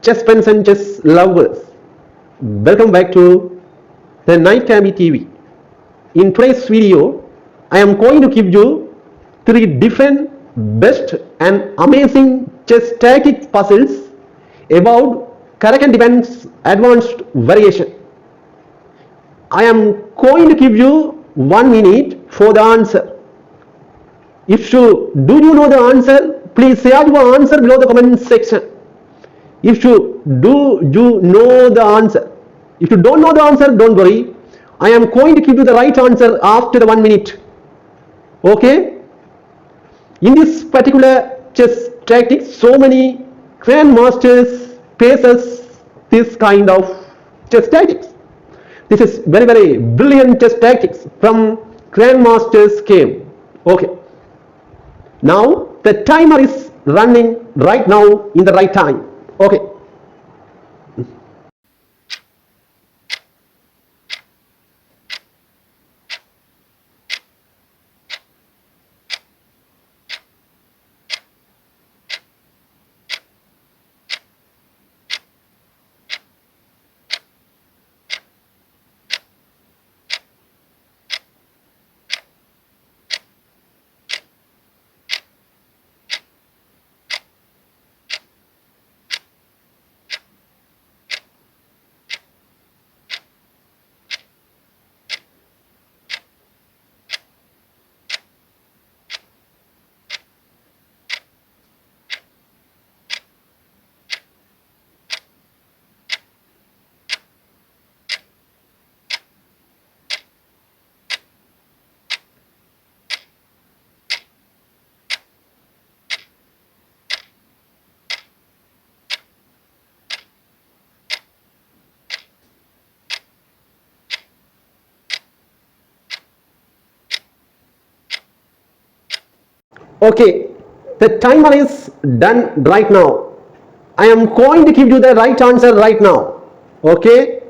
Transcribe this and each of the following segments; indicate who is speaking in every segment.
Speaker 1: chess fans and chess lovers. Welcome back to the Night Gambit TV. In today's video, I am going to give you three different best and amazing chess tactic puzzles about Caro-Kann Defense advanced variation. I am going to give you 1 minute for the answer. If you know the answer, please share your answer below the comment section. If you know the answer, if you don't know the answer, don't worry. I am going to give you the right answer after the 1 minute. Okay? In this particular chess tactic, so many grandmasters faces this kind of chess tactics. This is very brilliant chess tactics from grandmasters game. Okay. Now the timer is running right now in the right time. Okay. Okay, the timer is done right now. I am going to give you the right answer right now. Okay,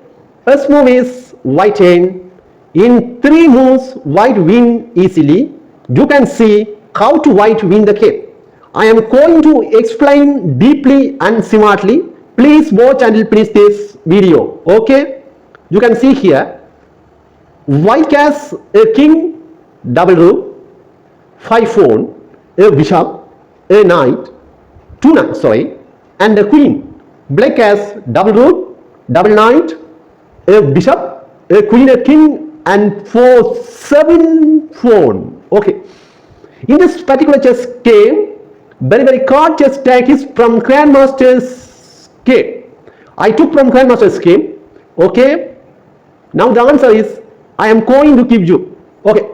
Speaker 1: first move is white end. In 3 moves, white win easily. You can see how to white win the game. I am going to explain deeply and smartly. Please watch until finish this video. Okay, you can see here, white has a king, double rook, 5 pawn, a bishop, a knight, 2 knights, and a queen. Black has double rook, double knight, a bishop, a queen, a king, and 7 pawn. Okay. In this particular chess game, very card chess tactics from grandmasters game. I took from grandmasters game. Okay. Now the answer is I am going to give you. Okay.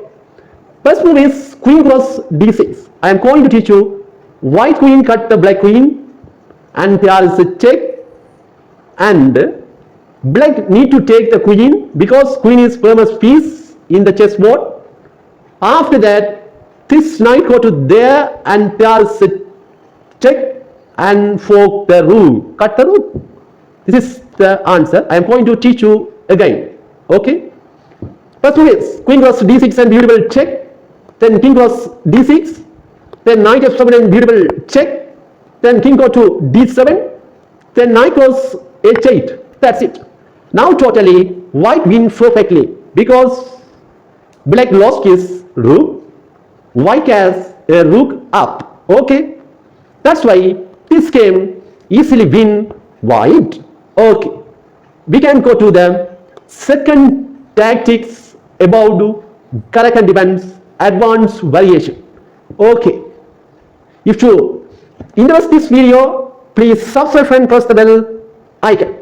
Speaker 1: First move is queen cross d6. I am going to teach you white queen cut the black queen, and there is a check, and black need to take the queen because queen is famous piece in the chessboard. After that, this knight go to there, and there is a check, and for the rook, cut the rook. This is the answer. I am going to teach you again. Okay. First move is queen cross d6 and beautiful check. Then king cross d6. Then knight f7 and beautiful check. Then king go to d7. Then knight cross h8. That's it. Now totally white win perfectly because black lost his rook. White has a rook up. Okay. That's why this game easily win white. Okay. We can go to the second tactics about Caro-Kann Defense advanced variation. Okay. If you enjoy this video, please subscribe and press the bell icon.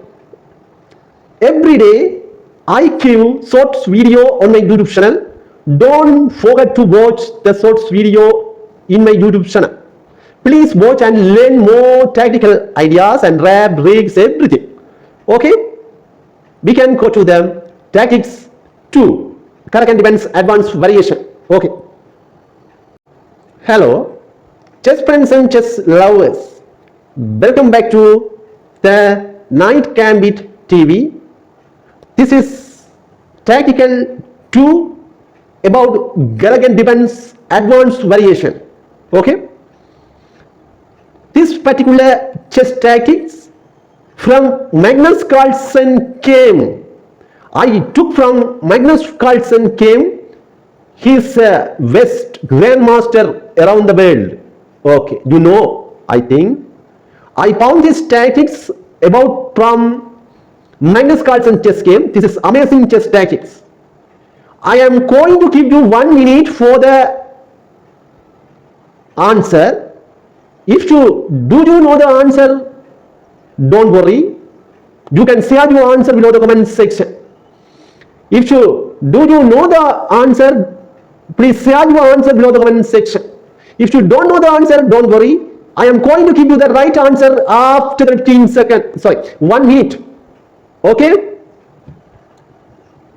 Speaker 1: Every day I give shorts video on my YouTube channel. Don't forget to watch the shorts video in my YouTube channel. Please watch and learn more tactical ideas and rap, rigs, everything. Okay? We can go to the tactics 2. Caro-Kann Defense advanced variation. Okay. Hello, chess friends and chess lovers. Welcome back to the Night Gambit TV. This is tactical 2 about Caro-Kann Defense advanced variation. Okay. This particular chess tactics from Magnus Carlsen came. I took from Magnus Carlsen came. He's a West grandmaster around the world. Okay, you know, I think. I found his tactics about from Magnus Carlsen chess game. This is amazing chess tactics. I am going to give you 1 minute for the answer. If you know the answer, don't worry. You can share your answer below the comment section. If you know the answer, please share your answer below the comment section. If you don't know the answer, don't worry. I am going to give you the right answer after 15 seconds. Sorry, 1 minute. Okay?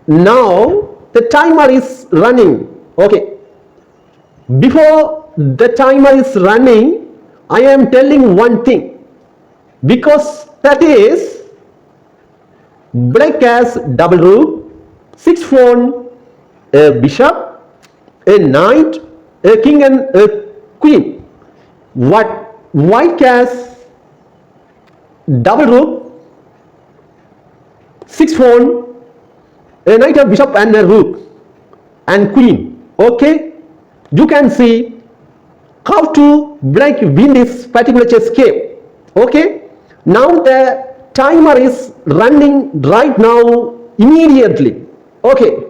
Speaker 1: Now the timer is running. Okay. Before the timer is running, I am telling one thing. Because that is black has double rook, 6 pawn, a bishop, a knight, a king and a queen. What white has double rook, 6 pawn, a knight, a bishop and a rook and queen. Okay, you can see how to black win this particular chess game. Okay, now the timer is running right now immediately. Okay.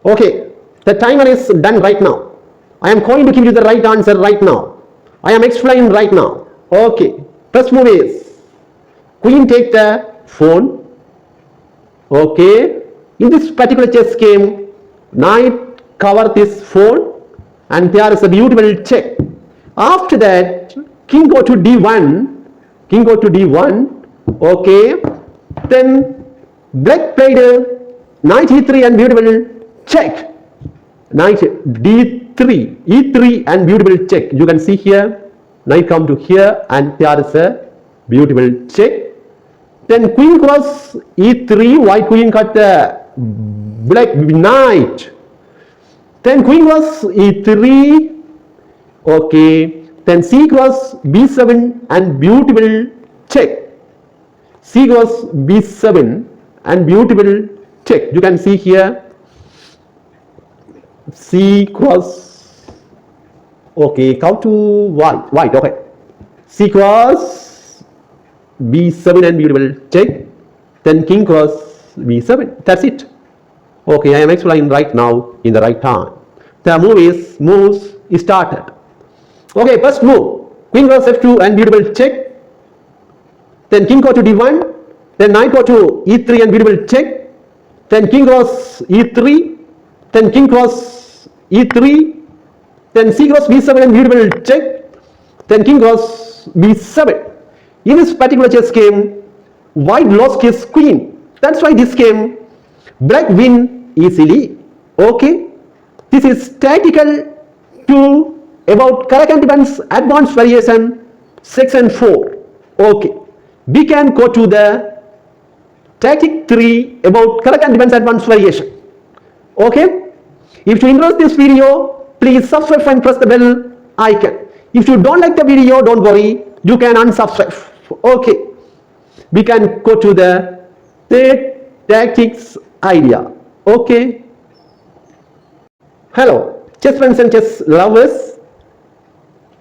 Speaker 1: Okay, the timer is done right now. I am going to give you the right answer right now. I am explaining right now. Okay, first move is queen take the pawn. Okay, in this particular chess game, knight cover this pawn and there is a beautiful check. After that, king go to d1, king go to d1. Okay, then black played knight e3 and beautiful check. Knight d3, e3 and beautiful check. You can see here, knight come to here and there is a beautiful check. Then queen cross e3, white queen cut the black knight. Then queen cross e3, okay. Then c cross b7 and beautiful check. C cross b7 and beautiful check. You can see here, C cross, okay, come to white, okay. C cross b7 and beautiful check. Then king cross b7. That's it. Okay, I am explaining right now in the right time. The moves started. Okay, first move, queen cross f2 and beautiful check. Then king go to d1. Then knight go to e3 and beautiful check. Then king cross e3. Then king cross e3. Then c cross b7 and beautiful check. Then king cross b7. In this particular chess game, white lost his queen. That's why this game, black win easily. Okay, this is tactical 2 about Caro-Kann Defense advanced variation section 4. Okay, we can go to the tactic 3 about Caro-Kann Defense advanced variation. Okay, if you enjoyed this video, please subscribe and press the bell icon. If you don't like the video, don't worry, you can unsubscribe. Okay, we can go to the third tactics idea. Okay. Hello, chess friends and chess lovers.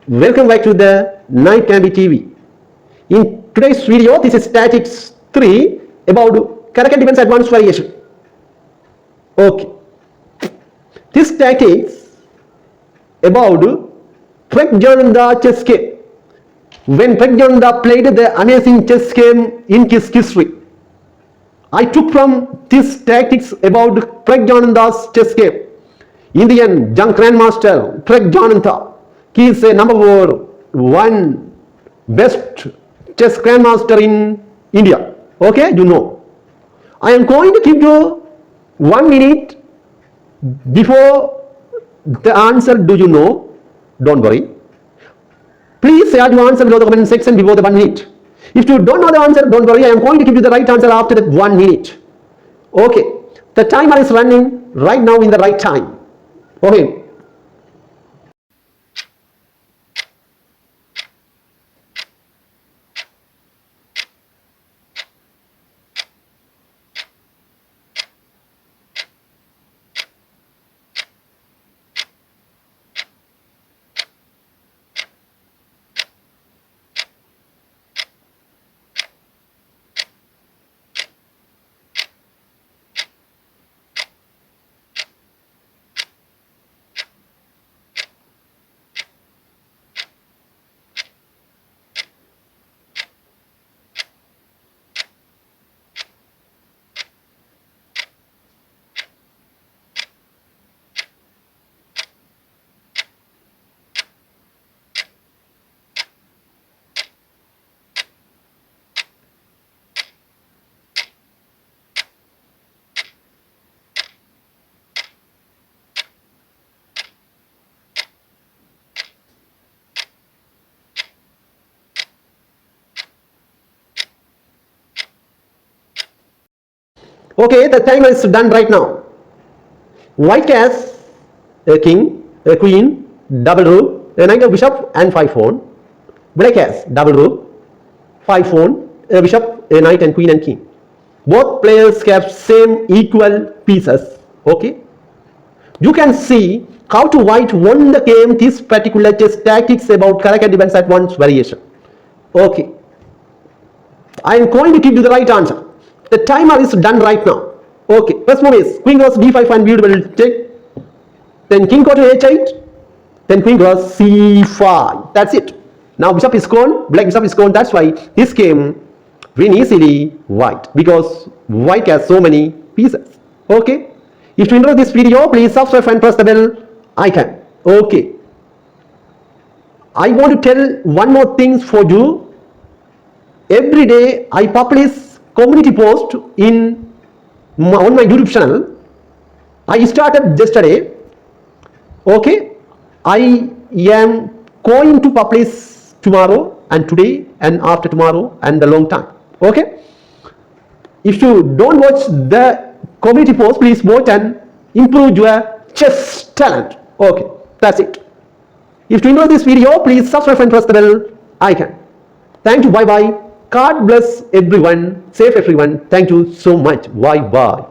Speaker 1: Welcome back to the Night Gambit TV. In today's video, this is Statics 3 about Caro-Kann Defense advanced variation. Okay. This tactics about Pragnananda chess game. When Pragnananda played the amazing chess game in his history, I took from this tactics about Pragnananda's chess game. Indian young grandmaster Caro-Kann, he is a number one best chess grandmaster in India. Okay, you know. I am going to give you 1 minute before the answer. Do you know? Don't worry. Please share your answer below the comment section before the 1 minute. If you don't know the answer, don't worry. I am going to give you the right answer after that 1 minute. Okay. The timer is running right now in the right time. Okay. Okay, the timer is done right now. White has a king, a queen, double rook, a knight, a bishop, and 5 pawn. Black has double rook, 5 pawn, a bishop, a knight, and queen and king. Both players have same equal pieces. Okay, you can see how to white won the game. This particular chess tactics about Caro-Kann Defense advanced variation. Okay, I am going to give you the right answer. The timer is done right now. Okay, first move is queen goes d5 and beautiful take. Then king go to h8. Then queen goes c5. That's it. Now bishop is gone. Black bishop is gone. That's why this game win easily white, because white has so many pieces. Okay. If you enjoy this video, please subscribe and press the bell icon. Okay. I want to tell one more thing for you. Every day I publish community post on my YouTube channel. I started yesterday. Okay, I am going to publish tomorrow and today and after tomorrow and a long time. Okay, if you don't watch the community post, please watch and improve your chess talent. Okay, that's it. If you enjoy this video, please subscribe and press the bell icon. Thank you. Bye bye. God bless everyone. Save everyone. Thank you so much. Bye bye.